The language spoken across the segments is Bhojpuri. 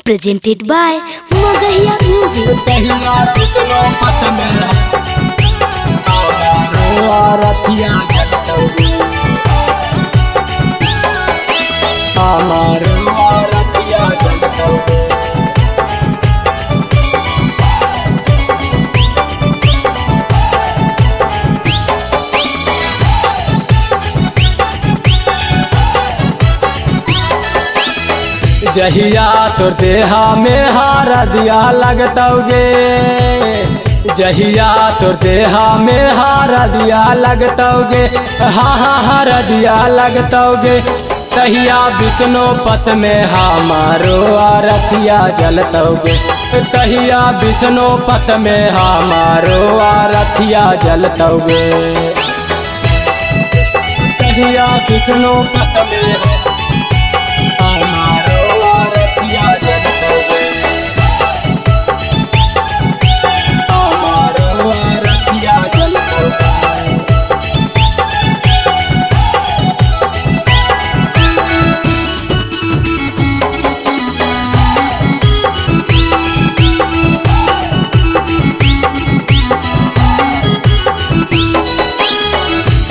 presented by Magahiya Music. जहिया तो देहा में हारा दिया लगतौगे, जहिया तो देहा में हारा दिया लगतौगे, हारा दिया लगतौगे। तहिया विष्णु पथ में हमारो आरतिया जलतौगे, तहिया विष्णु पथ में हमारो आरतिया जलतौगे, तहिया विष्णु पथ में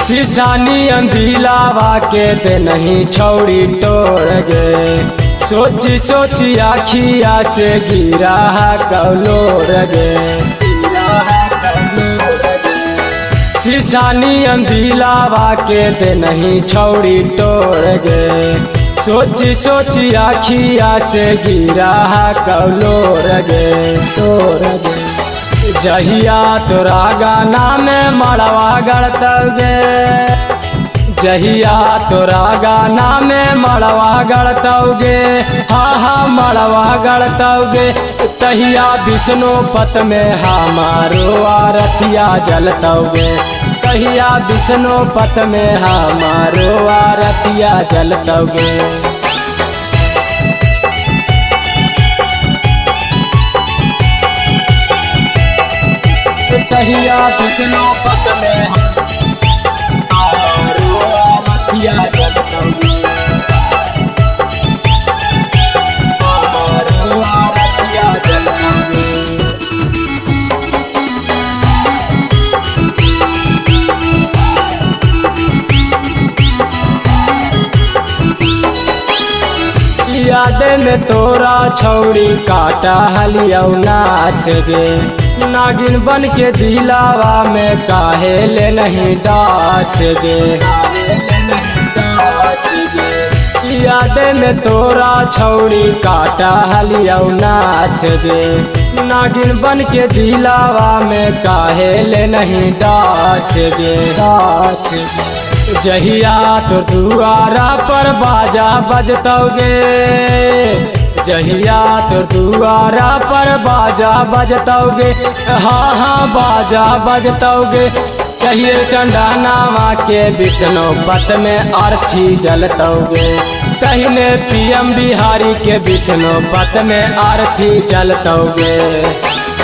शीशानी अंधीलावा के ते नहीं छौड़ी तोड़ गे, सोची सोची आखिया से गिरा कौलोर गे, शीशानी अंधीलावा के ते नहीं छौड़ी तोड़ गे, सोची सोची आखिया से गिरा कौलोर गे, तोड़ गे। जहिया तोरा गाना में मड़वा गढ़तौगे, जहिया तोरा गाना में मड़वा गढ़तौगे, हाँ मड़वा गढ़तौगे। तहिया विष्णु पथ में हमारो आरतिया जलतौगे, तहिया विष्णु पथ में हमारो आरतिया जलतौगे। तहिया विष्णु पथ में हमारो आरतिया जलतौगे, हमारो आरतिया जलतौगे। याद में तोरा छौड़ी काटा हलियौ नाच गे, नागिन बन के दिलावा में काहे ले नहीं दास गे, याद में तोरा छौड़ी काटा हलियौ नाच गे, नागिन बन के दिलावा में काहे ले नहीं दास गे, दास गे। जहिया तो दुआरा पर बाजा बजतौगे, जहिया तो दुआरा पर बाजा बजतौगे, हाँ बाजा बजतौगे। कहिए कंडानावा के विष्णु पथ में अर्थी जलतौगे, कहिने PM बिहारी के विष्णु पथ में अर्थी जलतौगे।